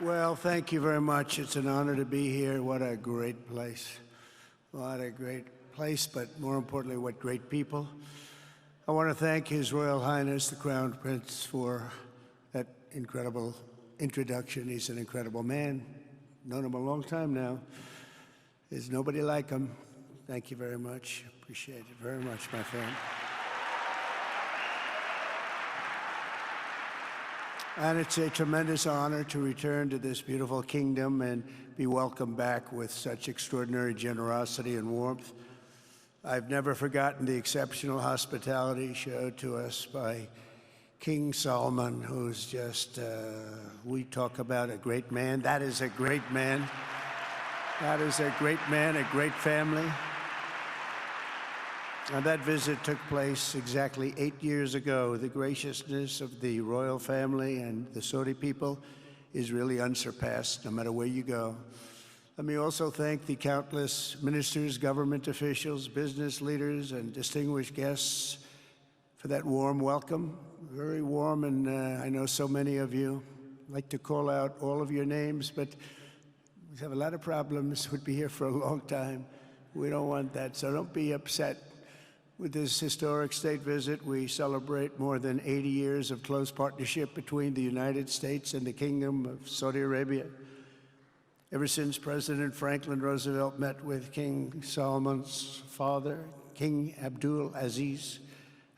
Well, thank you very much. It's an honor to be here. What a great place. What a great place, but more importantly, what great people. I want to thank His Royal Highness, the Crown Prince, for that incredible introduction. He's an incredible man. Known him a long time now. There's nobody like him. Thank you very much. Appreciate it very much, my friend. And it's a tremendous honor to return to this beautiful kingdom and be welcomed back with such extraordinary generosity and warmth. I've never forgotten the exceptional hospitality showed to us by King Solomon, who's just, we talk about a great man. That is a great man. That is a great man, a great family. And that visit took place exactly 8 years ago. The graciousness of the royal family and the Saudi people is really unsurpassed, no matter where you go. Let me also thank the countless ministers, government officials, business leaders, and distinguished guests for that warm welcome. Very warm, and I know so many of you. I'd like to call out all of your names, but we have a lot of problems. We'd be here for a long time. We don't want that, so don't be upset. With this historic state visit, we celebrate more than 80 years of close partnership between the United States and the Kingdom of Saudi Arabia. Ever since President Franklin Roosevelt met with King Solomon's father, King Abdul Aziz,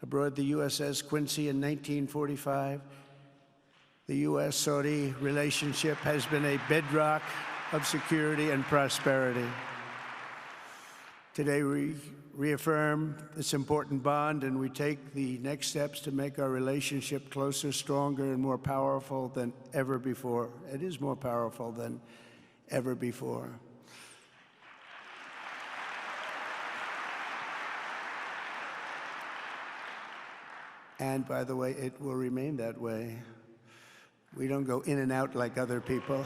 aboard the USS Quincy in 1945, the U.S.-Saudi relationship has been a bedrock of security and prosperity. Today, we reaffirm this important bond, and we take the next steps to make our relationship closer, stronger, and more powerful than ever before. It is more powerful than ever before. And by the way, it will remain that way. We don't go in and out like other people.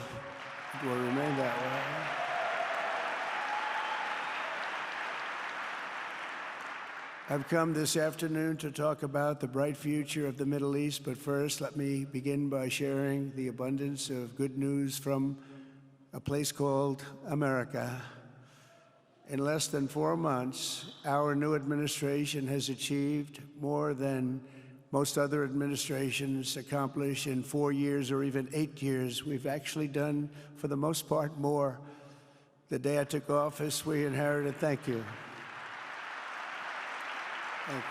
It will remain that way. I've come this afternoon to talk about the bright future of the Middle East, but first let me begin by sharing the abundance of good news from a place called America. In less than 4 months, our new administration has achieved more than most other administrations accomplish in 4 years or even 8 years. We've actually done, for the most part, more. The day I took office, we inherited, thank you. Thank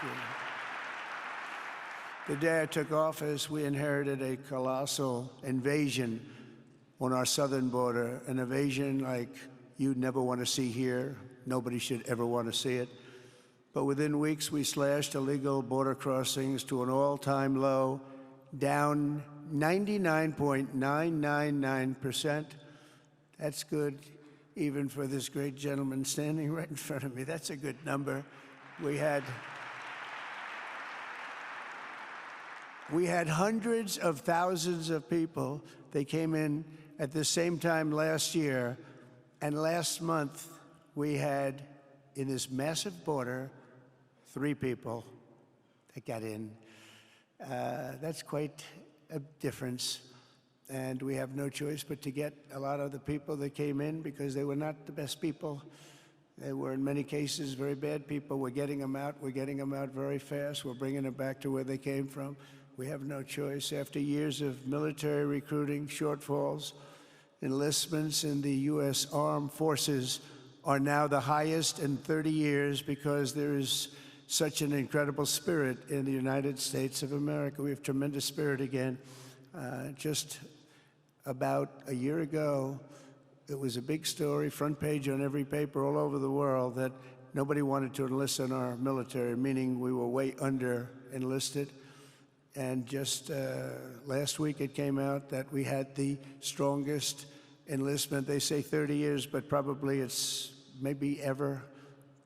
you. The day I took office, we inherited a colossal invasion on our southern border, an invasion like you'd never want to see here. Nobody should ever want to see it. But within weeks, we slashed illegal border crossings to an all-time low, down 99.999%. That's good, even for this great gentleman standing right in front of me. That's a good number. We had hundreds of thousands of people. They came in at the same time last year, and last month we had, in this massive border, 3 people that got in. That's quite a difference, and we have no choice but to get a lot of the people that came in because they were not the best people. They were, in many cases, very bad people. We're getting them out. We're getting them out very fast. We're bringing them back to where they came from. We have no choice. After years of military recruiting shortfalls, enlistments in the U.S. Armed Forces are now the highest in 30 years because there is such an incredible spirit in the United States of America. We have tremendous spirit again. Just about a year ago, it was a big story, front page on every paper all over the world, that nobody wanted to enlist in our military, meaning we were way under enlisted. And just last week it came out that we had the strongest enlistment. They say 30 years, but probably it's maybe ever.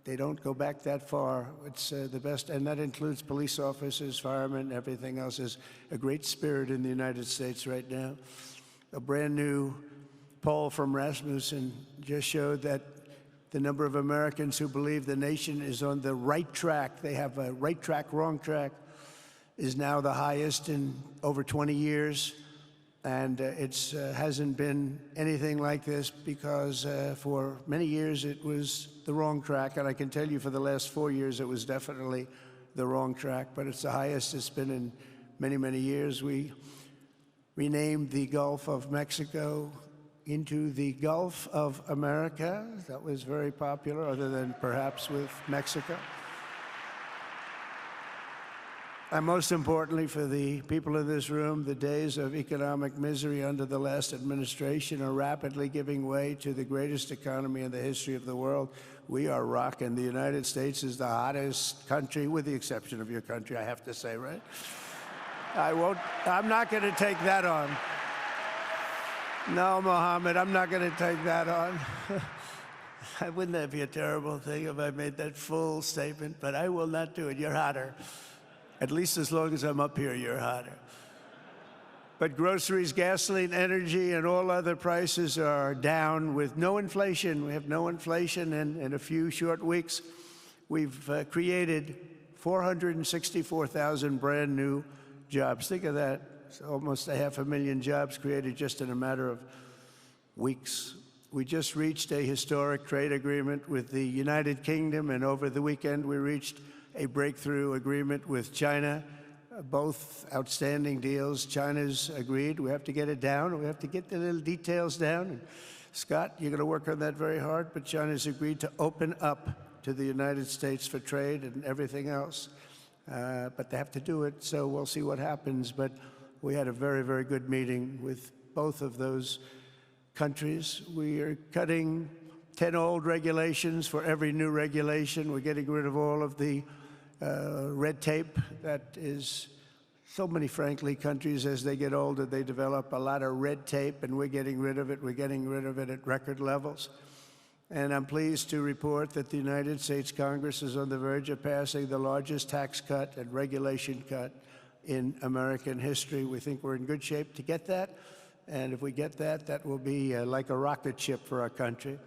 They don't go back that far. It's the best, and that includes police officers, firemen, everything else. There's a great spirit in the United States right now. A brand new poll from Rasmussen just showed that the number of Americans who believe the nation is on the right track, they have a right track, wrong track, is now the highest in over 20 years. And it hasn't been anything like this because for many years it was the wrong track. And I can tell you for the last 4 years it was definitely the wrong track, but it's the highest it's been in many, many years. We renamed the Gulf of Mexico into the Gulf of America. That was very popular, other than perhaps with Mexico. And most importantly, for the people in this room, the days of economic misery under the last administration are rapidly giving way to the greatest economy in the history of the world. We are rocking. The United States is the hottest country, with the exception of your country, I have to say, right? I'm not going to take that on. No, Mohammed, I'm not going to take that on. Wouldn't that be a terrible thing if I made that full statement? But I will not do it. You're hotter. At least as long as I'm up here, you're hotter. But groceries, gasoline, energy, and all other prices are down with no inflation. We have no inflation, and in a few short weeks, we've created 464,000 brand new jobs. Think of that. It's almost 500,000 jobs created just in a matter of weeks. We just reached a historic trade agreement with the United Kingdom, and over the weekend we reached a breakthrough agreement with China, both outstanding deals. China's agreed. We have to get it down. We have to get the little details down. And Scott, you're going to work on that very hard, but China's agreed to open up to the United States for trade and everything else. But they have to do it, so we'll see what happens. But we had a very, very good meeting with both of those countries. We are cutting 10 old regulations for every new regulation. We're getting rid of all of the red tape that is so many, frankly, countries, as they get older, they develop a lot of red tape, and we're getting rid of it. We're getting rid of it at record levels. And I'm pleased to report that the United States Congress is on the verge of passing the largest tax cut and regulation cut in American history. We think we're in good shape to get that. And if we get that, that will be like a rocket ship for our country.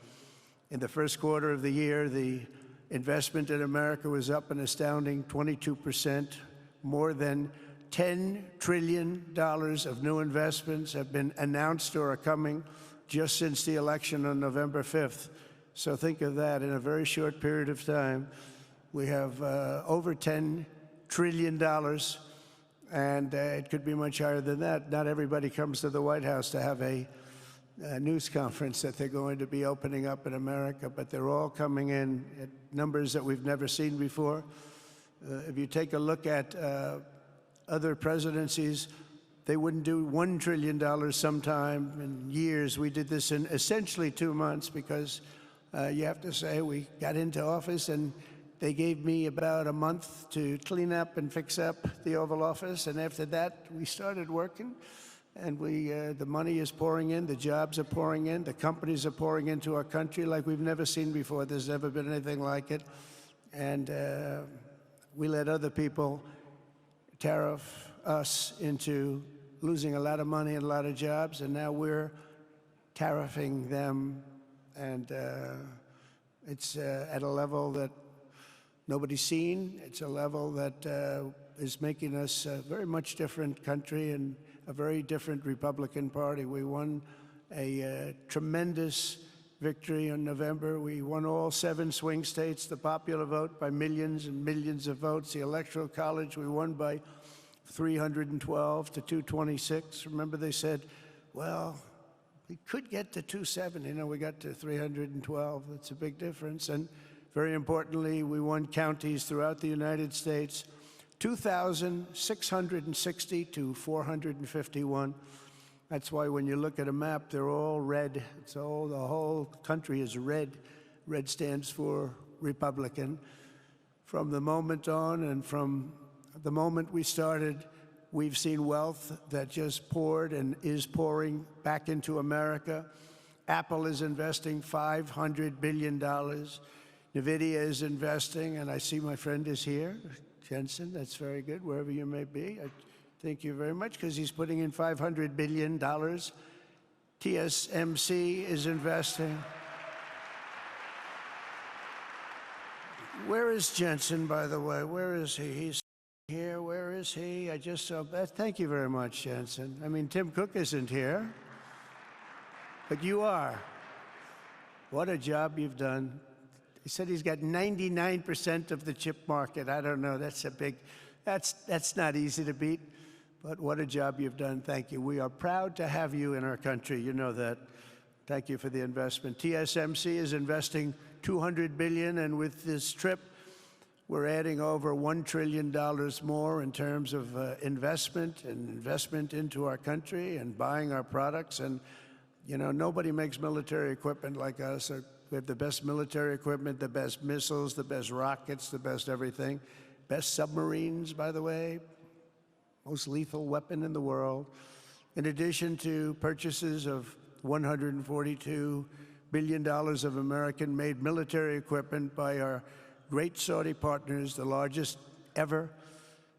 In the first quarter of the year, the investment in America was up an astounding 22%. More than $10 trillion of new investments have been announced or are coming just since the election on November 5th. So think of that. In a very short period of time, we have over $10 trillion, and it could be much higher than that. Not everybody comes to the White House to have a news conference that they're going to be opening up in America, but they're all coming in at numbers that we've never seen before. If you take a look at other presidencies, they wouldn't do $1 trillion sometime in years. We did this in essentially 2 months because you have to say we got into office and they gave me about a month to clean up and fix up the Oval Office, and after that we started working. And the money is pouring in, the jobs are pouring in, the companies are pouring into our country like we've never seen before. There's never been anything like it. And we let other people tariff us into losing a lot of money and a lot of jobs, and now we're tariffing them. And it's at a level that nobody's seen. It's a level that is making us a very much different country and a very different Republican Party. We won a tremendous victory in November. We won all 7 swing states, the popular vote by millions and millions of votes. The Electoral College, we won by 312 to 226. Remember, they said, well, we could get to 270. You know, we got to 312. That's a big difference. And very importantly, we won counties throughout the United States, 2,660 to 451. That's why when you look at a map, they're all red. The whole country is red. Red stands for Republican. From the moment on and from the moment we started, we've seen wealth that just poured and is pouring back into America. Apple is investing $500 billion. NVIDIA is investing, and I see my friend is here. Jensen, that's very good, wherever you may be. I thank you very much, because he's putting in $500 billion. TSMC is investing. Where is Jensen, by the way? Where is he? He's Here, where is he? I just saw. Thank you very much, Jensen. I mean, Tim Cook isn't here, but you are. What a job you've done. He said he's got 99% of the chip market. I don't know. That's a big. That's not easy to beat. But what a job you've done. Thank you. We are proud to have you in our country. You know that. Thank you for the investment. TSMC is investing $200 billion, and with this trip, we're adding over $1 trillion more in terms of investment into our country and buying our products. And, you know, nobody makes military equipment like us. We have the best military equipment, the best missiles, the best rockets, the best everything. Best submarines, by the way. Most lethal weapon in the world. In addition to purchases of $142 billion of American-made military equipment by our great Saudi partners, the largest ever.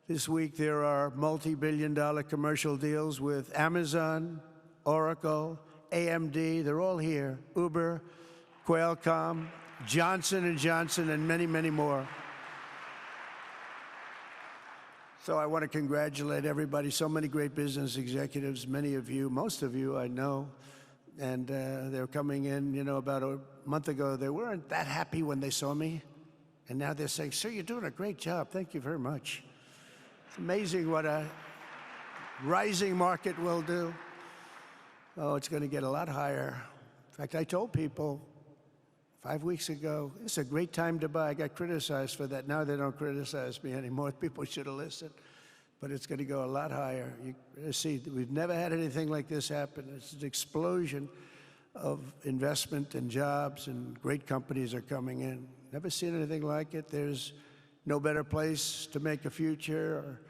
This week, there are multi-billion-dollar commercial deals with Amazon, Oracle, AMD. They're all here. Uber, Qualcomm, Johnson & Johnson, and many, many more. So I want to congratulate everybody. So many great business executives, many of you, most of you I know. And they're coming in, you know, about a month ago. They weren't that happy when they saw me. And now they're saying, sir, you're doing a great job. Thank you very much. It's amazing what a rising market will do. Oh, it's going to get a lot higher. In fact, I told people 5 weeks ago, it's a great time to buy. I got criticized for that. Now they don't criticize me anymore. People should have listened. But it's going to go a lot higher. You see, we've never had anything like this happen. It's an explosion of investment and jobs, and great companies are coming in. Never seen anything like it. There's no better place to make a future or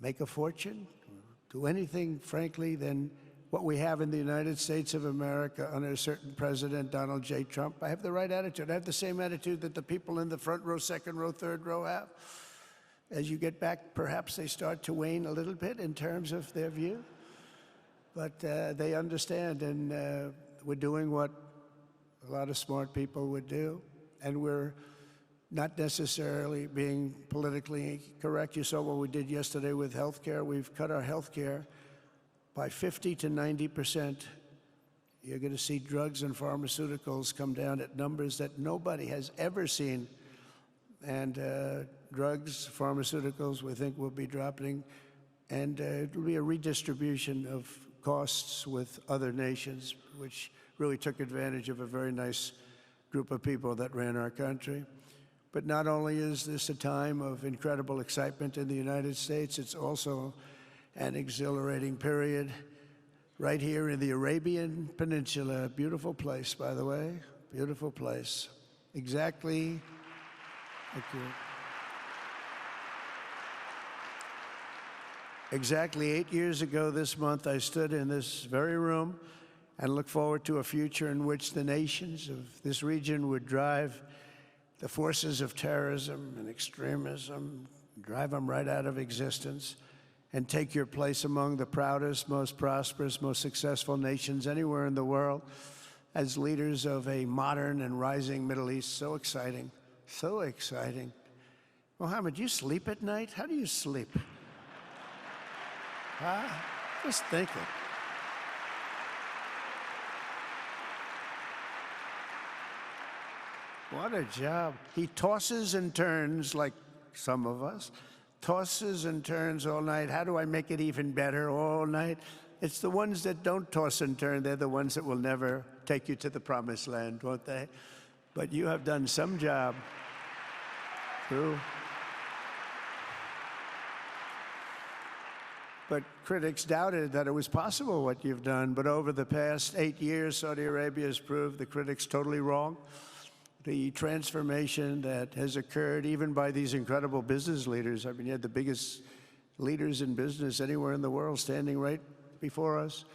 make a fortune, or do anything, frankly, than what we have in the United States of America under a certain president, Donald J. Trump. I have the right attitude. I have the same attitude that the people in the front row, second row, third row have. As you get back, perhaps they start to wane a little bit in terms of their view. But they understand, and we're doing what a lot of smart people would do. And we're not necessarily being politically correct. You saw what we did yesterday with health care. We've cut our health care by 50 to 90%. You're going to see drugs and pharmaceuticals come down at numbers that nobody has ever seen. And drugs, pharmaceuticals, we think will be dropping. And it will be a redistribution of costs with other nations, which really took advantage of a very nice group of people that ran our country. But not only is this a time of incredible excitement in the United States, it's also an exhilarating period right here in the Arabian Peninsula. Beautiful place, by the way, beautiful place. Exactly, thank you. Exactly 8 years ago this month, I stood in this very room and looked forward to a future in which the nations of this region would drive the forces of terrorism and extremism, drive them right out of existence, and take your place among the proudest, most prosperous, most successful nations anywhere in the world as leaders of a modern and rising Middle East. So exciting, so exciting. Mohammed, you sleep at night? How do you sleep? Huh? Just think it. What a job. He tosses and turns like some of us. Tosses and turns all night. How do I make it even better all night? It's the ones that don't toss and turn. They're the ones that will never take you to the promised land, won't they? But you have done some job. True. But critics doubted that it was possible what you've done. But over the past 8 years, Saudi Arabia has proved the critics totally wrong. The transformation that has occurred even by these incredible business leaders. I mean, you had the biggest leaders in business anywhere in the world standing right before us.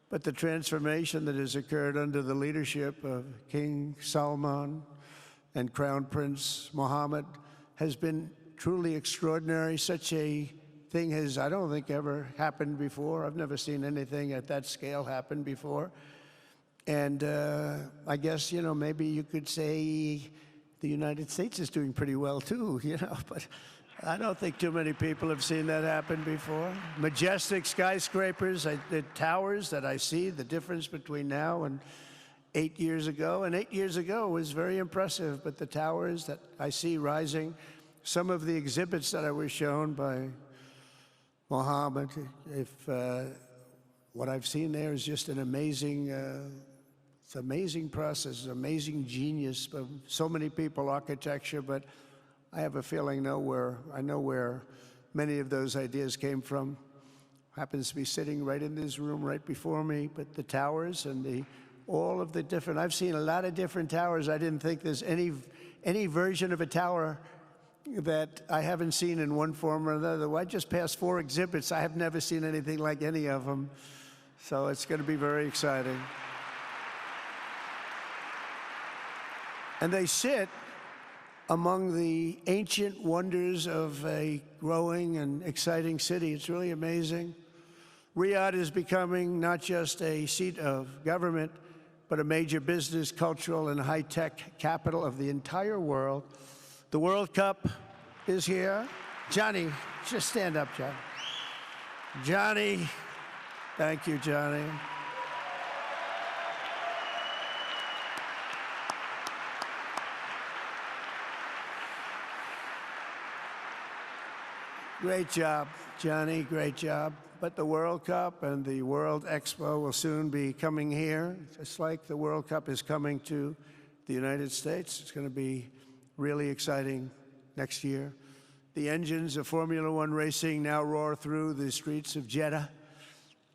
But the transformation that has occurred under the leadership of King Salman and Crown Prince Mohammed has been truly extraordinary. Such a thing has, I don't think, ever happened before. I've never seen anything at that scale happen before. And I guess, you know, maybe you could say the United States is doing pretty well too, you know, but I don't think too many people have seen that happen before. Majestic skyscrapers, the towers that I see, the difference between now and 8 years ago. And 8 years ago was very impressive, but the towers that I see rising, some of the exhibits that I was shown by Mohammed, what I've seen there is just an amazing, it's an amazing process, amazing genius of so many people, architecture, but I have a feeling I know where many of those ideas came from. Happens to be sitting right in this room right before me, but the towers and all of the different, I've seen a lot of different towers. I didn't think there's any version of a tower that I haven't seen in one form or another. I just passed 4 exhibits. I have never seen anything like any of them. So it's going to be very exciting. And they sit among the ancient wonders of a growing and exciting city. It's really amazing. Riyadh is becoming not just a seat of government, but a major business, cultural, and high-tech capital of the entire world. The World Cup is here. Johnny, just stand up, Johnny. Johnny, thank you, Johnny. Great job, Johnny, great job. But the World Cup and the World Expo will soon be coming here, just like the World Cup is coming to the United States. It's going to be really exciting next year. The engines of Formula One racing now roar through the streets of Jeddah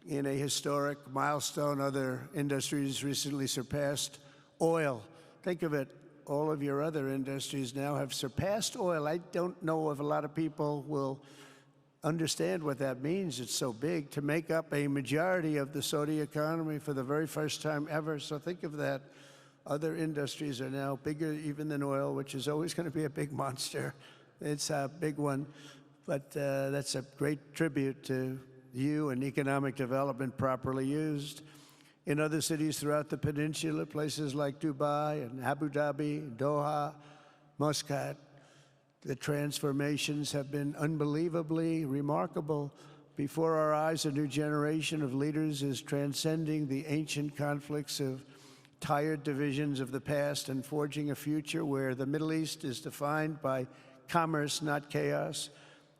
in a historic milestone. Other industries recently surpassed oil. Think of it, all of your other industries now have surpassed oil. I don't know if a lot of people will understand what that means. It's so big to make up a majority of the Saudi economy for the very first time ever. So think of that. Other industries are now bigger even than oil, which is always going to be a big monster. It's a big one, but that's a great tribute to you and economic development properly used. In other cities throughout the peninsula, places like Dubai and Abu Dhabi, Doha, Muscat, the transformations have been unbelievably remarkable. Before our eyes, a new generation of leaders is transcending the ancient conflicts of tired divisions of the past and forging a future where the Middle East is defined by commerce, not chaos,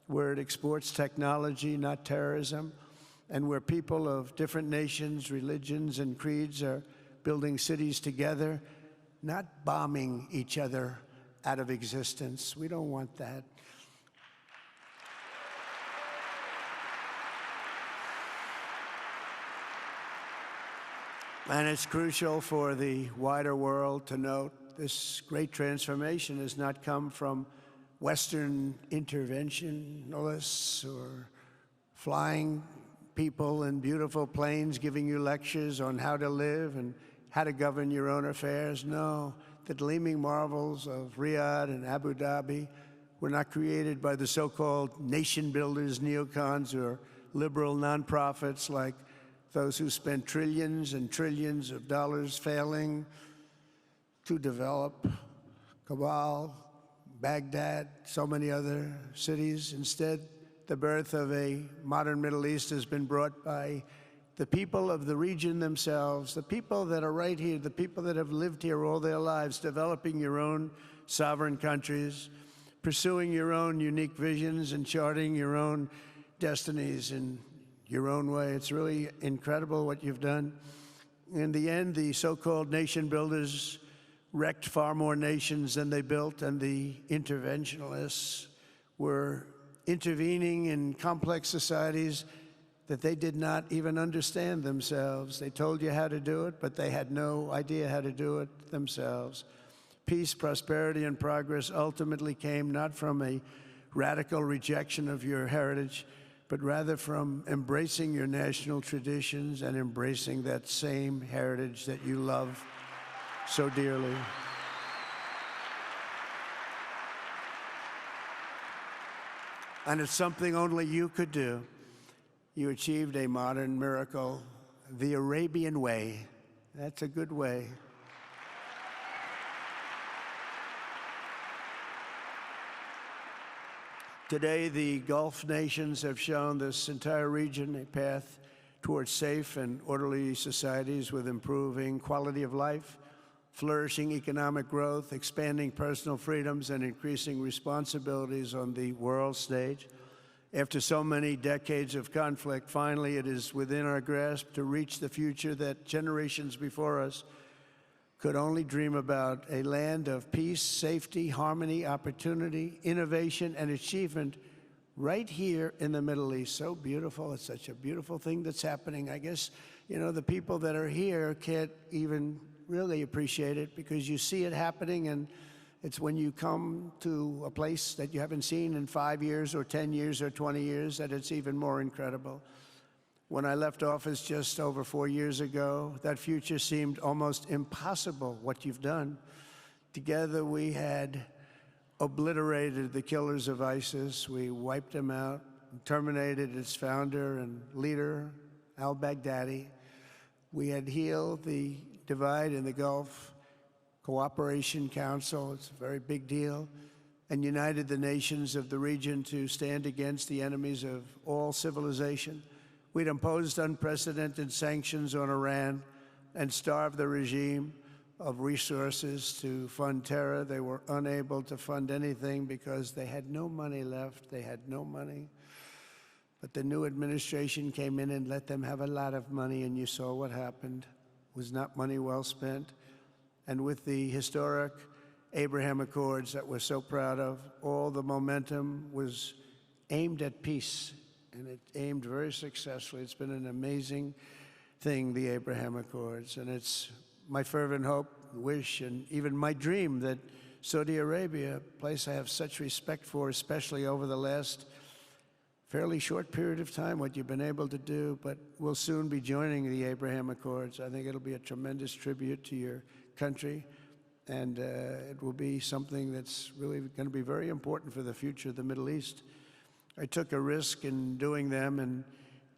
where it exports technology, not terrorism, and where people of different nations, religions, and creeds are building cities together, not bombing each other out of existence. We don't want that. And it's crucial for the wider world to note this great transformation has not come from Western interventionists or flying people in beautiful planes giving you lectures on how to live and how to govern your own affairs. No, the gleaming marvels of Riyadh and Abu Dhabi were not created by the so-called nation builders, neocons, or liberal nonprofits like those who spent trillions and trillions of dollars failing to develop Kabul, Baghdad, so many other cities. Instead, the birth of a modern Middle East has been brought by the people of the region themselves, the people that are right here, the people that have lived here all their lives, developing your own sovereign countries, pursuing your own unique visions and charting your own destinies in your own way. It's really incredible what you've done. In the end, the so-called nation builders wrecked far more nations than they built, and the interventionists were intervening in complex societies that they did not even understand themselves. They told you how to do it, but they had no idea how to do it themselves. Peace, prosperity, and progress ultimately came not from a radical rejection of your heritage, but rather from embracing your national traditions and embracing that same heritage that you love so dearly. And it's something only you could do. You achieved a modern miracle, the Arabian way. That's a good way. Today, the Gulf nations have shown this entire region a path towards safe and orderly societies with improving quality of life, flourishing economic growth, expanding personal freedoms, and increasing responsibilities on the world stage. After so many decades of conflict, finally it is within our grasp to reach the future that generations before us could only dream about, a land of peace, safety, harmony, opportunity, innovation, and achievement right here in the Middle East. So beautiful. It's such a beautiful thing that's happening. I guess, you know, the people that are here can't even really appreciate it because you see it happening, and it's when you come to a place that you haven't seen in 5 years or 10 years or 20 years that it's even more incredible. When I left office just over 4 years ago, that future seemed almost impossible, what you've done. Together we had obliterated the killers of ISIS. We wiped them out, terminated its founder and leader, al-Baghdadi. We had healed the divide in the Gulf Cooperation Council, it's a very big deal, and united the nations of the region to stand against the enemies of all civilization. We'd imposed unprecedented sanctions on Iran and starved the regime of resources to fund terror. They were unable to fund anything because they had no money left. They had no money. But the new administration came in and let them have a lot of money, and you saw what happened. It was not money well spent. And with the historic Abraham Accords that we're so proud of, all the momentum was aimed at peace, and it aimed very successfully. It's been an amazing thing, the Abraham Accords, and it's my fervent hope, wish, and even my dream that Saudi Arabia, a place I have such respect for, especially over the last fairly short period of time, what you've been able to do, but we'll soon be joining the Abraham Accords. I think it'll be a tremendous tribute to your country, and it will be something that's really going to be very important for the future of the Middle East. I took a risk in doing them, and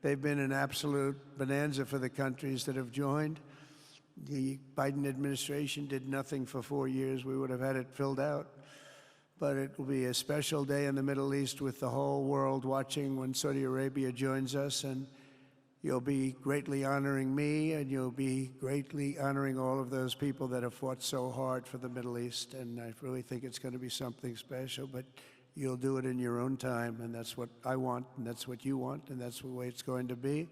they've been an absolute bonanza for the countries that have joined. The Biden administration did nothing for 4 years. We would have had it filled out. But it will be a special day in the Middle East with the whole world watching when Saudi Arabia joins us, and you'll be greatly honoring me, and you'll be greatly honoring all of those people that have fought so hard for the Middle East, and I really think it's going to be something special, but you'll do it in your own time, and that's what I want, and that's what you want, and that's the way it's going to be.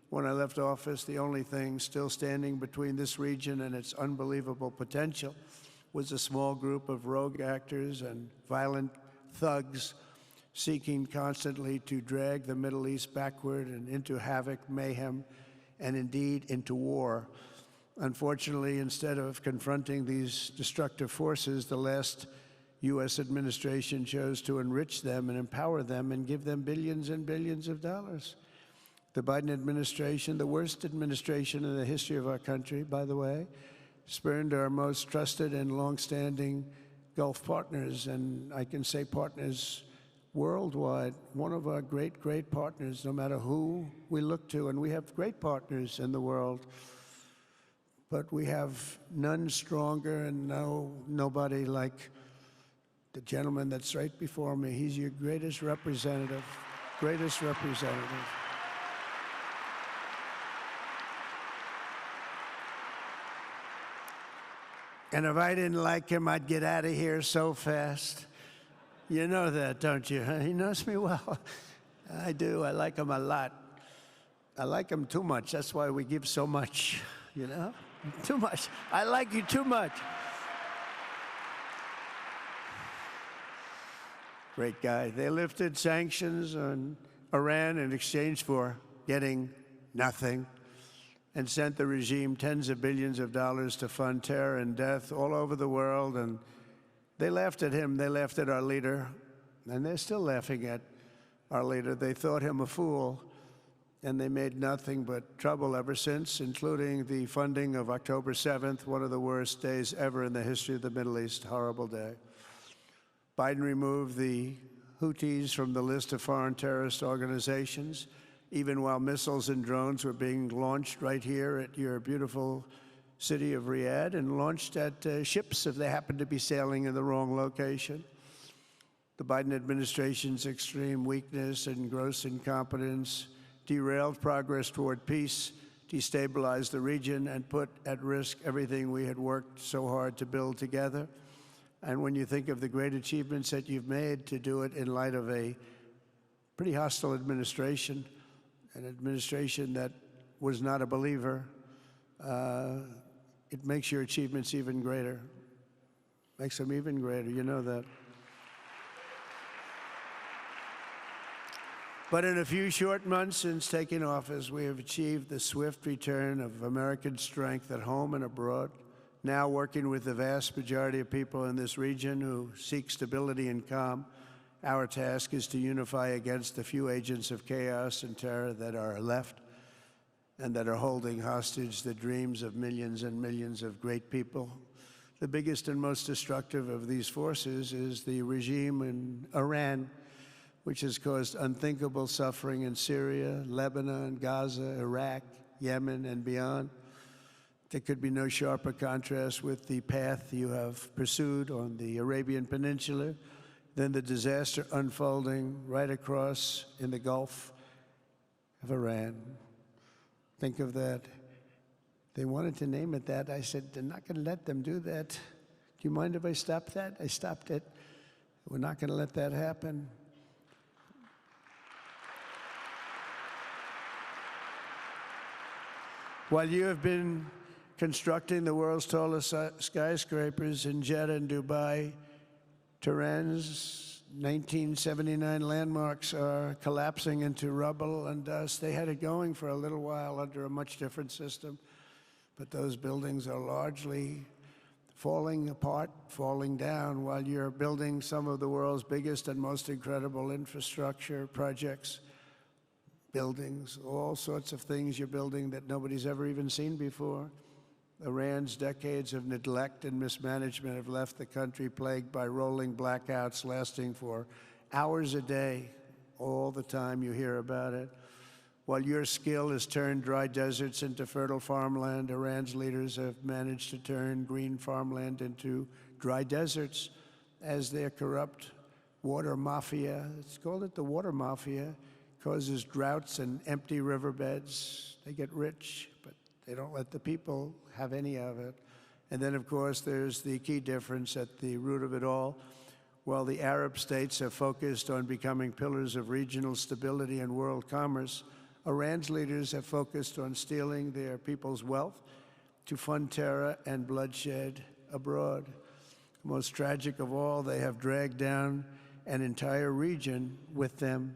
When I left office, the only thing still standing between this region and its unbelievable potential was a small group of rogue actors and violent thugs seeking constantly to drag the Middle East backward and into havoc, mayhem, and indeed into war. Unfortunately, instead of confronting these destructive forces, the last U.S. administration chose to enrich them and empower them and give them billions and billions of dollars. The Biden administration, the worst administration in the history of our country, by the way, spurned our most trusted and longstanding Gulf partners, and I can say partners worldwide, one of our great, great partners, no matter who we look to, and we have great partners in the world, but we have none stronger and nobody like the gentleman that's right before me. He's your greatest representative, greatest representative. And if I didn't like him, I'd get out of here so fast. You know that, don't you? He knows me well. I do. I like him a lot. I like him too much. That's why we give so much, you know? Too much. I like you too much. Great guy. They lifted sanctions on Iran in exchange for getting nothing, and sent the regime tens of billions of dollars to fund terror and death all over the world. And they laughed at him. They laughed at our leader. And they're still laughing at our leader. They thought him a fool. And they made nothing but trouble ever since, including the funding of October 7th, one of the worst days ever in the history of the Middle East. Horrible day. Biden removed the Houthis from the list of foreign terrorist organizations, even while missiles and drones were being launched right here at your beautiful city of Riyadh, and launched at ships if they happened to be sailing in the wrong location. The Biden administration's extreme weakness and gross incompetence derailed progress toward peace, destabilized the region, and put at risk everything we had worked so hard to build together. And when you think of the great achievements that you've made, to do it in light of a pretty hostile administration, an administration that was not a believer, it makes your achievements even greater. Makes them even greater, you know that. But in a few short months since taking office, we have achieved the swift return of American strength at home and abroad, now working with the vast majority of people in this region who seek stability and calm. Our task is to unify against the few agents of chaos and terror that are left and that are holding hostage the dreams of millions and millions of great people. The biggest and most destructive of these forces is the regime in Iran, which has caused unthinkable suffering in Syria, Lebanon, Gaza, Iraq, Yemen, and beyond. There could be no sharper contrast with the path you have pursued on the Arabian Peninsula than the disaster unfolding right across in the Gulf of Iran. Think of that. They wanted to name it that. I said, they're not going to let them do that. Do you mind if I stop that? I stopped it. We're not going to let that happen. While you have been constructing the world's tallest skyscrapers in Jeddah and Dubai, Tehran's 1979 landmarks are collapsing into rubble and dust. They had it going for a little while under a much different system, but those buildings are largely falling apart, falling down, while you're building some of the world's biggest and most incredible infrastructure projects. Buildings, all sorts of things you're building that nobody's ever even seen before. Iran's decades of neglect and mismanagement have left the country plagued by rolling blackouts lasting for hours a day. All the time you hear about it. While your skill has turned dry deserts into fertile farmland, Iran's leaders have managed to turn green farmland into dry deserts as their corrupt water mafia, it's called it the water mafia, causes droughts and empty riverbeds. They get rich, but they don't let the people have any of it. And then, of course, there's the key difference at the root of it all. While the Arab states have focused on becoming pillars of regional stability and world commerce, Iran's leaders have focused on stealing their people's wealth to fund terror and bloodshed abroad. Most tragic of all, they have dragged down an entire region with them.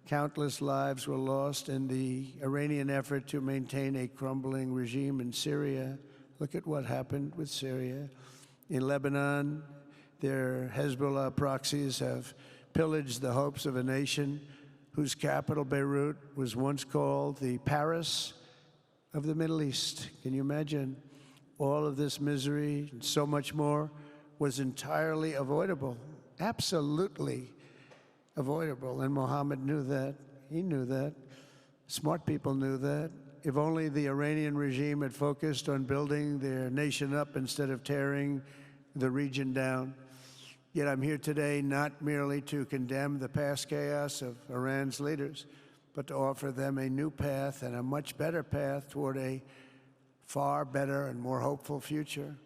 Countless lives were lost in the Iranian effort to maintain a crumbling regime in Syria. Look at what happened with Syria. In Lebanon, their Hezbollah proxies have pillaged the hopes of a nation whose capital, Beirut, was once called the Paris of the Middle East. Can you imagine? All of this misery and so much more was entirely avoidable, absolutely avoidable. And Mohammed knew that. He knew that. Smart people knew that. If only the Iranian regime had focused on building their nation up instead of tearing the region down. Yet I'm here today not merely to condemn the past chaos of Iran's leaders, but to offer them a new path and a much better path toward a far better and more hopeful future.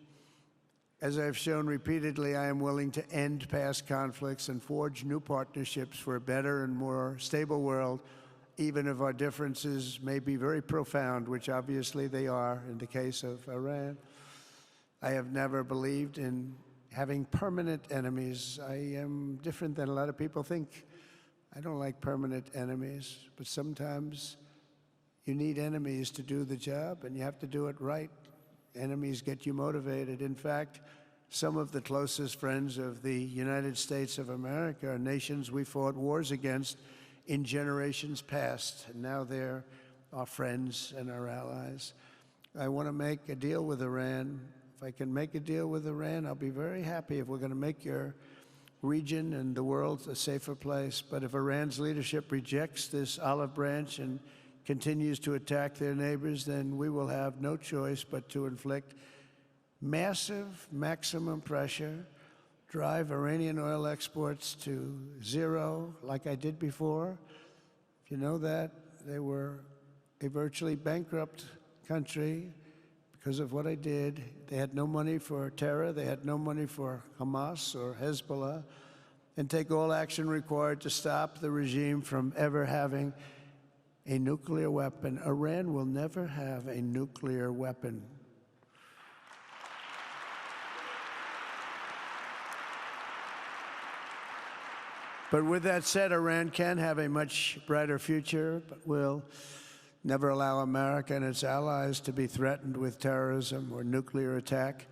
As I've shown repeatedly, I am willing to end past conflicts and forge new partnerships for a better and more stable world, even if our differences may be very profound, which obviously they are in the case of Iran. I have never believed in having permanent enemies. I am different than a lot of people think. I don't like permanent enemies, but sometimes you need enemies to do the job, and you have to do it right. Enemies get you motivated. In fact, some of the closest friends of the United States of America are nations we fought wars against in generations past, and now they're our friends and our allies. I want to make a deal with Iran. If I can make a deal with Iran, I'll be very happy if we're going to make your region and the world a safer place. But if Iran's leadership rejects this olive branch and continues to attack their neighbors, then we will have no choice but to inflict massive, maximum pressure, drive Iranian oil exports to zero like I did before. If you know that, they were a virtually bankrupt country because of what I did. They had no money for terror. They had no money for Hamas or Hezbollah, and take all action required to stop the regime from ever having a nuclear weapon. Iran will never have a nuclear weapon. But with that said, Iran can have a much brighter future, but will never allow America and its allies to be threatened with terrorism or nuclear attack.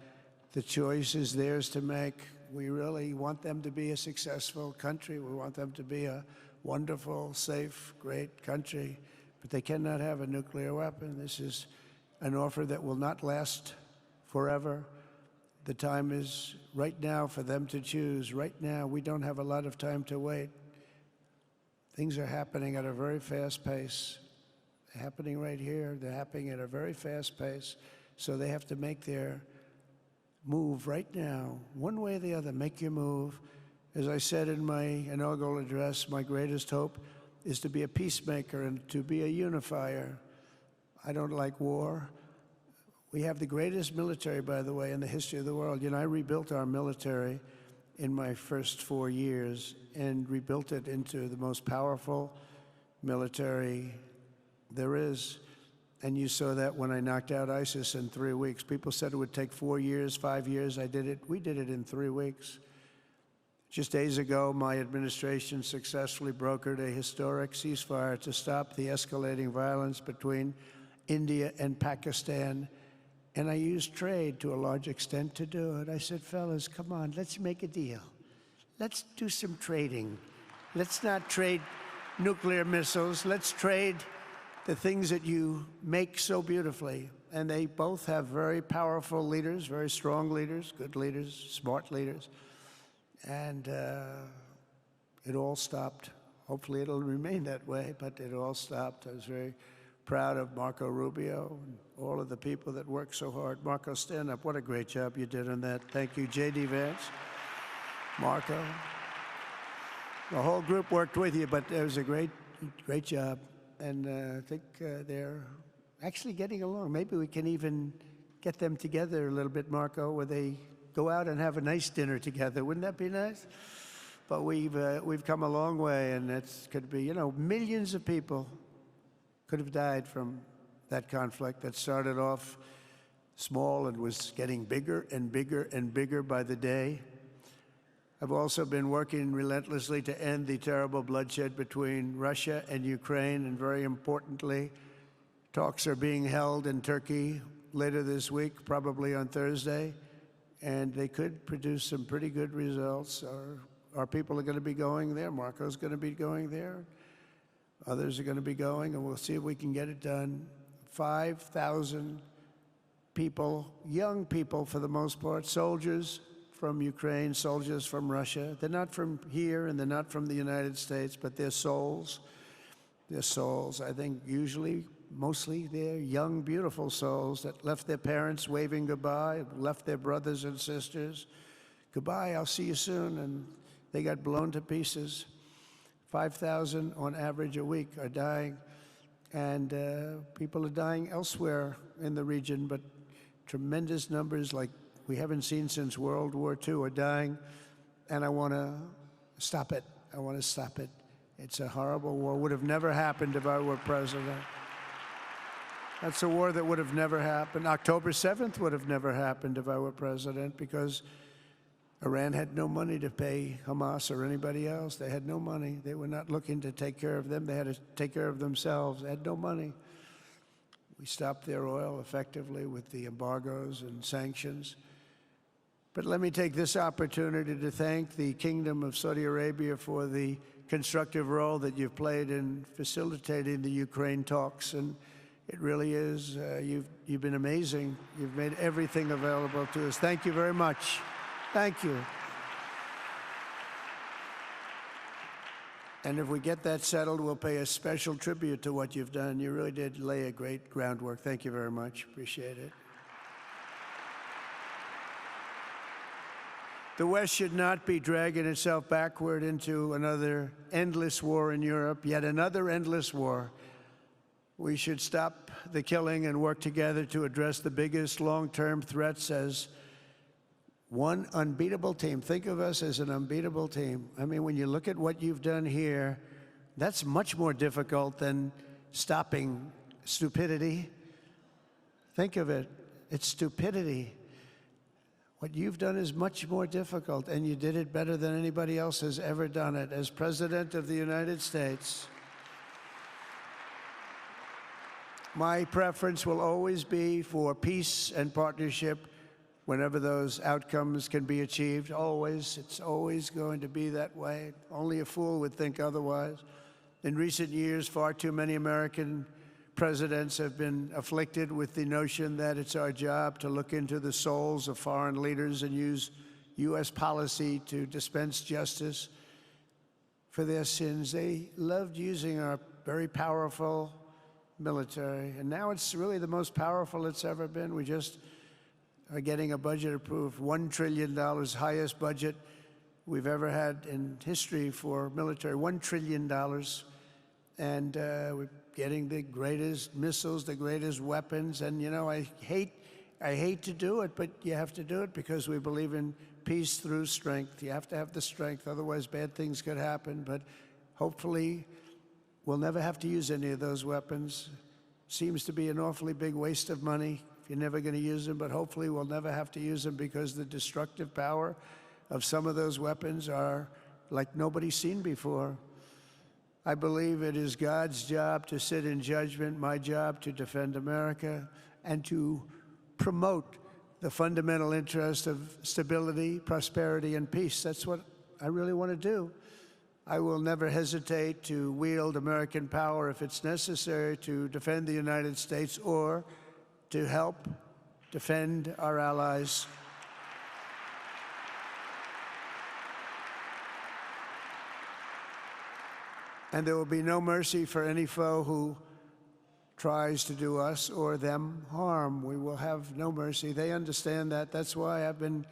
The choice is theirs to make. We really want them to be a successful country. We want them to be a wonderful, safe, great country, but they cannot have a nuclear weapon. This is an offer that will not last forever. The time is right now for them to choose. Right now, we don't have a lot of time to wait. Things are happening at a very fast pace. They're happening right here. They're happening at a very fast pace. So they have to make their move right now, one way or the other. Make your move. As I said in my inaugural address, my greatest hope is to be a peacemaker and to be a unifier. I don't like war. We have the greatest military, by the way, in the history of the world. You know, I rebuilt our military in my first 4 years and rebuilt it into the most powerful military there is. And you saw that when I knocked out ISIS in 3 weeks. People said it would take 4 years, 5 years. I did it. We did it in 3 weeks. Just days ago, my administration successfully brokered a historic ceasefire to stop the escalating violence between India and Pakistan. And I used trade to a large extent to do it. I said, fellas, come on, let's make a deal. Let's do some trading. Let's not trade nuclear missiles. Let's trade the things that you make so beautifully. And they both have very powerful leaders, very strong leaders, good leaders, smart leaders. And it all stopped. Hopefully it'll remain that way, but it all stopped. I was very proud of Marco Rubio and all of the people that worked so hard. Marco, stand up. What a great job you did on that. Thank you, J.D. Vance, Marco. The whole group worked with you, but it was a great job. And I think they're actually getting along. Maybe we can even get them together a little bit, Marco, where they go out and have a nice dinner together. Wouldn't that be nice? But we've come a long way, and it's could be, you know, millions of people could have died from that conflict that started off small and was getting bigger and bigger and bigger by the day. I've also been working relentlessly to end the terrible bloodshed between Russia and Ukraine, and very importantly, talks are being held in Turkey later this week, probably on Thursday, and they could produce some pretty good results. Our people are going to be going there. Marco's going to be going there. Others are going to be going, and we'll see if we can get it done. 5,000 people, young people for the most part, soldiers from Ukraine, soldiers from Russia. They're not from here, and they're not from the United States, but they're souls. They're souls. I think usually, mostly, they're young, beautiful souls that left their parents waving goodbye, left their brothers and sisters. Goodbye, I'll see you soon. And they got blown to pieces. 5,000 on average a week are dying. And people are dying elsewhere in the region, but tremendous numbers like we haven't seen since World War II are dying. And I want to stop it. I want to stop it. It's a horrible war. Would have never happened if I were president. That's a war that would have never happened. October 7th would have never happened if I were president, because Iran had no money to pay Hamas or anybody else. They had no money. They were not looking to take care of them. They had to take care of themselves. They had no money. We stopped their oil effectively with the embargoes and sanctions. But let me take this opportunity to thank the Kingdom of Saudi Arabia for the constructive role that you've played in facilitating the Ukraine talks. And it really is, you've been amazing. You've made everything available to us. Thank you very much. Thank you. And if we get that settled, we'll pay a special tribute to what you've done. You really did lay a great groundwork. Thank you very much. Appreciate it. The West should not be dragging itself backward into another endless war in Europe, yet another endless war. We should stop the killing and work together to address the biggest long-term threats as one unbeatable team. Think of us as an unbeatable team. I mean, when you look at what you've done here, that's much more difficult than stopping stupidity. Think of it. It's stupidity. What you've done is much more difficult, and you did it better than anybody else has ever done it. As President of the United States, my preference will always be for peace and partnership whenever those outcomes can be achieved. Always. It's always going to be that way. Only a fool would think otherwise. In recent years, far too many American presidents have been afflicted with the notion that it's our job to look into the souls of foreign leaders and use U.S. policy to dispense justice for their sins. They loved using our very powerful military, and now it's really the most powerful it's ever been. We just are getting a budget approved, $1 trillion, highest budget we've ever had in history for military, $1 trillion. And we're getting the greatest missiles, the greatest weapons. And, you know, I hate to do it, but you have to do it because we believe in peace through strength. You have to have the strength, otherwise bad things could happen. But hopefully we'll never have to use any of those weapons. Seems to be an awfully big waste of money if you're never going to use them, but hopefully we'll never have to use them because the destructive power of some of those weapons are like nobody's seen before. I believe it is God's job to sit in judgment, my job to defend America, and to promote the fundamental interest of stability, prosperity, and peace. That's what I really want to do. I will never hesitate to wield American power if it's necessary to defend the United States or to help defend our allies. And there will be no mercy for any foe who tries to do us or them harm. We will have no mercy. They understand that. That's why I've been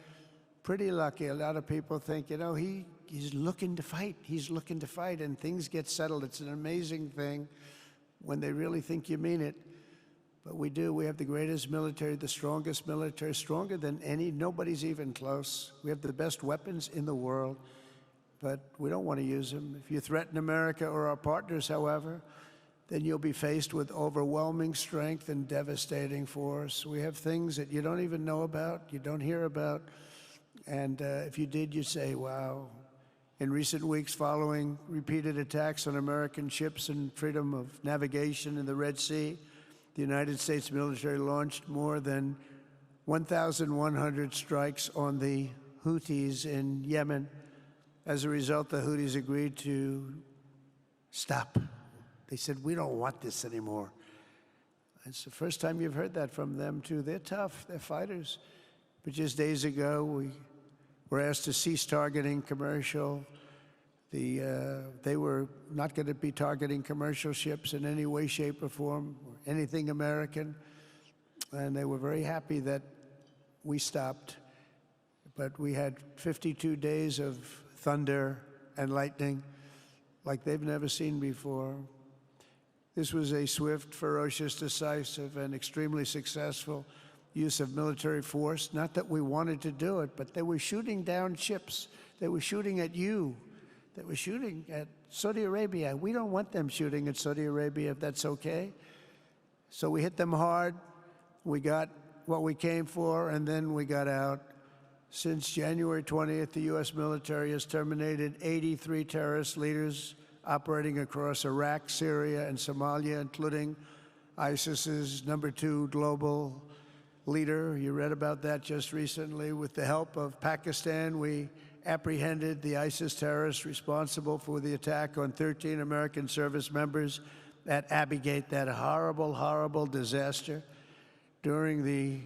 pretty lucky. A lot of people think, you know, he's looking to fight. He's looking to fight, and things get settled. It's an amazing thing when they really think you mean it. But we do. We have the greatest military, the strongest military, stronger than any. Nobody's even close. We have the best weapons in the world. But we don't want to use them. If you threaten America or our partners, however, then you'll be faced with overwhelming strength and devastating force. We have things that you don't even know about, you don't hear about, and if you did, you'd say, wow. In recent weeks, following repeated attacks on American ships and freedom of navigation in the Red Sea, the United States military launched more than 1,100 strikes on the Houthis in Yemen. As a result, the Houthis agreed to stop. They said, we don't want this anymore. It's the first time you've heard that from them, too. They're tough. They're fighters. But just days ago, we were asked to cease targeting commercial. They were not going to be targeting commercial ships in any way, shape, or form, or anything American. And they were very happy that we stopped. But we had 52 days of thunder and lightning like they've never seen before. This was a swift, ferocious, decisive, and extremely successful use of military force. Not that we wanted to do it, but they were shooting down ships. They were shooting at you. They were shooting at Saudi Arabia. We don't want them shooting at Saudi Arabia if that's okay. So we hit them hard. We got what we came for, and then we got out. Since January 20th, the U.S. military has terminated 83 terrorist leaders operating across Iraq, Syria, and Somalia, including ISIS's #2 global leader. You read about that just recently. With the help of Pakistan, we apprehended the ISIS terrorists responsible for the attack on 13 American service members at Abbey Gate, that horrible, horrible disaster. During this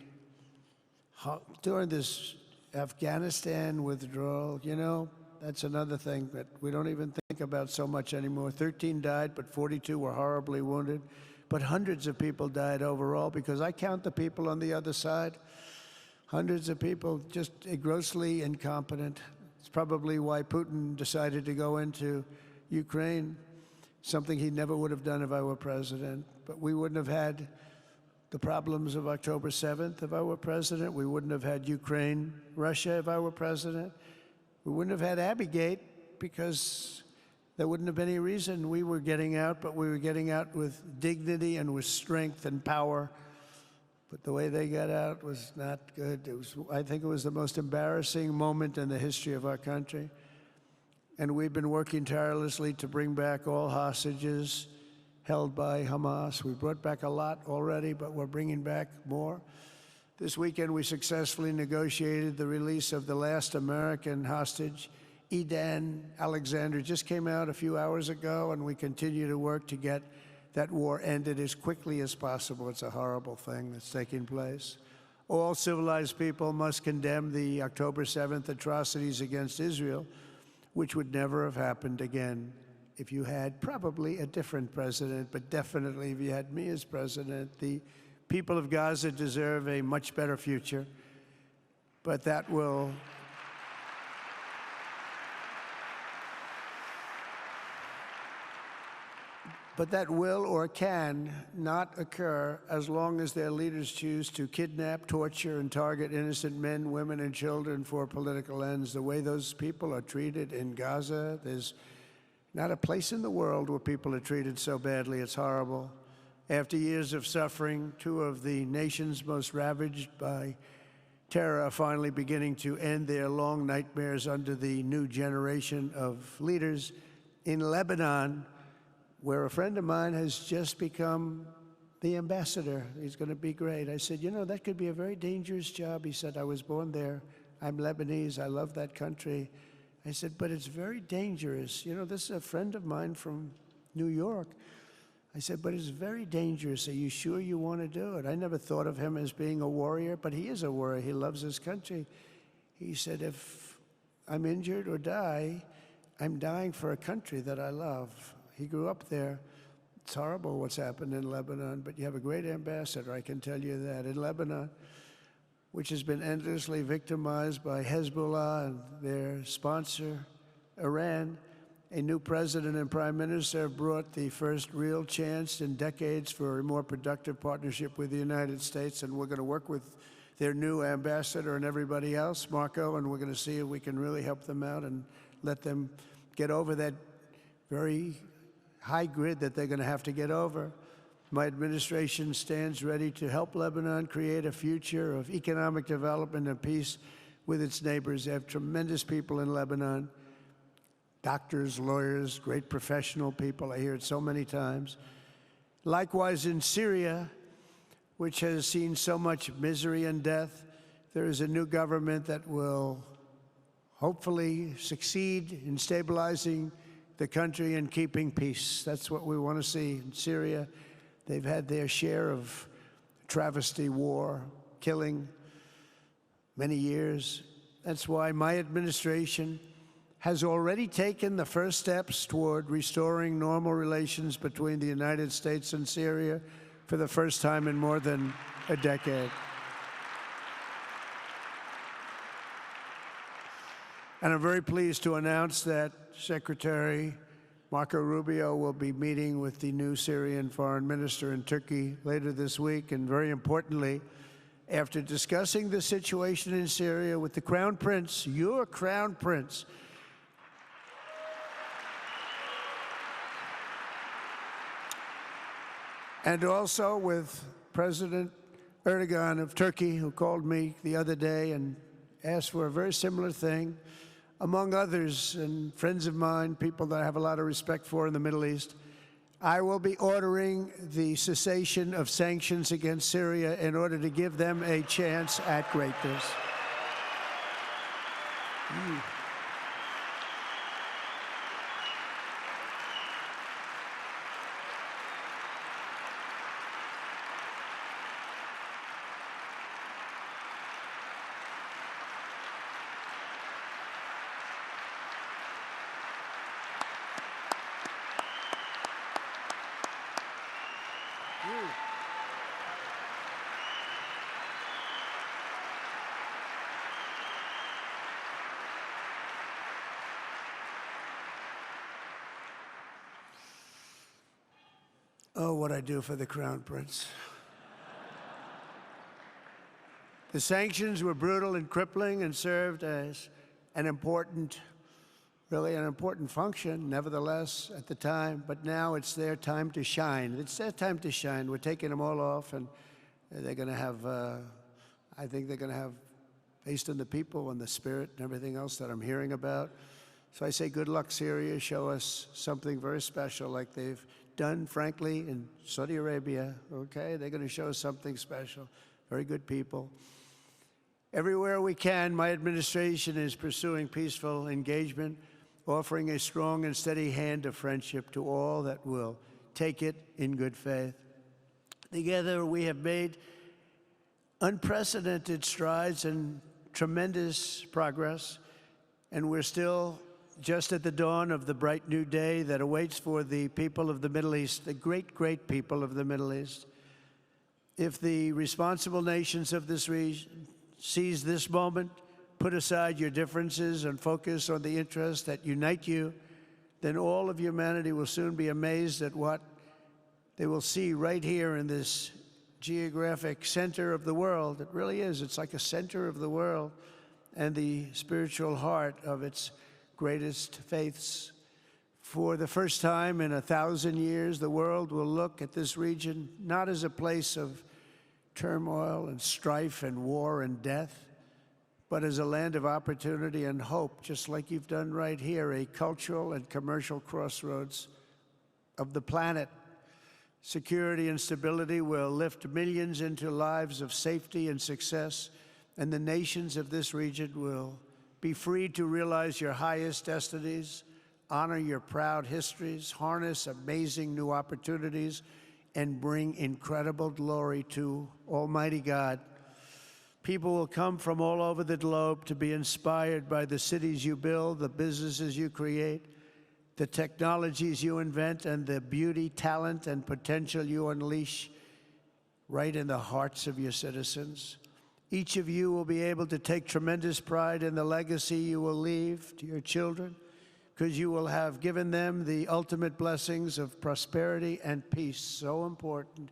Afghanistan withdrawal, you know, that's another thing that we don't even think about so much anymore. 13 died, but 42 were horribly wounded. But hundreds of people died overall, because I count the people on the other side. hundreds of people just grossly incompetent. It's probably why Putin decided to go into Ukraine, something he never would have done if I were president. But we wouldn't have had the problems of October 7th if I were president. We wouldn't have had Ukraine, Russia if I were president. We wouldn't have had Abbeygate because there wouldn't have been any reason we were getting out, but we were getting out with dignity and with strength and power. But the way they got out was not good. I think it was the most embarrassing moment in the history of our country. And we've been working tirelessly to bring back all hostages held by Hamas. We brought back a lot already, but we're bringing back more. This weekend, we successfully negotiated the release of the last American hostage, Edan Alexander. Just came out a few hours ago, and we continue to work to get that war ended as quickly as possible. It's a horrible thing that's taking place. All civilized people must condemn the October 7th atrocities against Israel, which would never have happened again if you had probably a different president, but definitely if you had me as president. The people of Gaza deserve a much better future, but that will or can not occur as long as their leaders choose to kidnap, torture, and target innocent men, women, and children for political ends. The way those people are treated in Gaza, there's not a place in the world where people are treated so badly. It's horrible. After years of suffering, two of the nations most ravaged by terror are finally beginning to end their long nightmares under the new generation of leaders. In Lebanon, where a friend of mine has just become the ambassador. He's going to be great. I said, you know, that could be a very dangerous job. He said, I was born there. I'm Lebanese. I love that country. I said, but it's very dangerous. You know, this is a friend of mine from New York. I said, but it's very dangerous. Are you sure you want to do it? I never thought of him as being a warrior, but he is a warrior. He loves his country. He said, if I'm injured or die, I'm dying for a country that I love. He grew up there. It's horrible what's happened in Lebanon, but you have a great ambassador, I can tell you that. In Lebanon, which has been endlessly victimized by Hezbollah and their sponsor, Iran, a new president and prime minister have brought the first real chance in decades for a more productive partnership with the United States, and we're going to work with their new ambassador and everybody else, Marco, and we're going to see if we can really help them out and let them get over that very high grid that they're going to have to get over. My administration stands ready to help Lebanon create a future of economic development and peace with its neighbors. They have tremendous people in Lebanon, doctors, lawyers, great professional people. I hear it so many times. Likewise, in Syria, which has seen so much misery and death, there is a new government that will hopefully succeed in stabilizing the country and keeping peace. That's what we want to see in Syria. They've had their share of travesty, war, killing, many years. That's why my administration has already taken the first steps toward restoring normal relations between the United States and Syria for the first time in more than a decade. And I'm very pleased to announce that Secretary Marco Rubio will be meeting with the new Syrian foreign minister in Turkey later this week. And very importantly, after discussing the situation in Syria with the Crown Prince, your Crown Prince, and also with President Erdogan of Turkey, who called me the other day and asked for a very similar thing, among others, and friends of mine, people that I have a lot of respect for in the Middle East, I will be ordering the cessation of sanctions against Syria in order to give them a chance at greatness. Oh, what I do for the Crown Prince. The sanctions were brutal and crippling and served as an important, really an important function, nevertheless, at the time. But now it's their time to shine. It's their time to shine. We're taking them all off, and they're going to have, I think they're going to have, based on the people and the spirit and everything else that I'm hearing about. So I say good luck, Syria. Show us something very special like they've done, frankly, in Saudi Arabia, okay? They're going to show us something special. Very good people. Everywhere we can, my administration is pursuing peaceful engagement, offering a strong and steady hand of friendship to all that will take it in good faith. Together, we have made unprecedented strides and tremendous progress, and we're still just at the dawn of the bright new day that awaits for the people of the Middle East, the great, great people of the Middle East. If the responsible nations of this region seize this moment, put aside your differences and focus on the interests that unite you, then all of humanity will soon be amazed at what they will see right here in this geographic center of the world. It really is. It's like a center of the world and the spiritual heart of its greatest faiths. For the first time in 1,000 years, the world will look at this region not as a place of turmoil and strife and war and death, but as a land of opportunity and hope, just like you've done right here, a cultural and commercial crossroads of the planet. Security and stability will lift millions into lives of safety and success, and the nations of this region will be free to realize your highest destinies, honor your proud histories, harness amazing new opportunities, and bring incredible glory to Almighty God. People will come from all over the globe to be inspired by the cities you build, the businesses you create, the technologies you invent, and the beauty, talent, and potential you unleash right in the hearts of your citizens. Each of you will be able to take tremendous pride in the legacy you will leave to your children, because you will have given them the ultimate blessings of prosperity and peace. So important.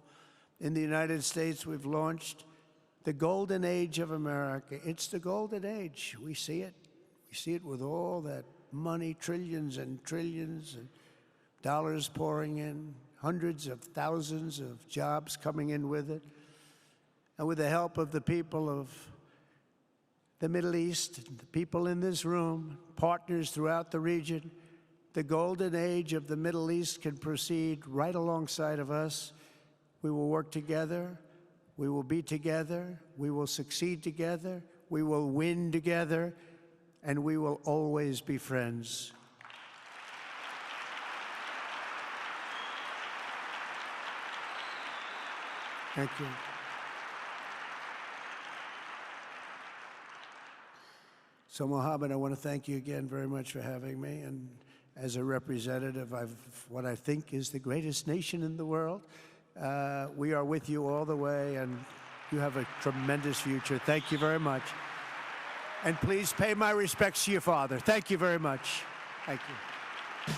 In the United States, we've launched the golden age of America. It's the golden age. We see it. We see it with all that money, trillions and trillions of dollars pouring in, hundreds of thousands of jobs coming in with it. And with the help of the people of the Middle East, the people in this room, partners throughout the region, the golden age of the Middle East can proceed right alongside of us. We will work together. We will be together. We will succeed together. We will win together. And we will always be friends. Thank you. So, Mohammed, I want to thank you again very much for having me. And as a representative of what I think is the greatest nation in the world, we are with you all the way, and you have a tremendous future. Thank you very much. And please pay my respects to your father. Thank you very much. Thank you.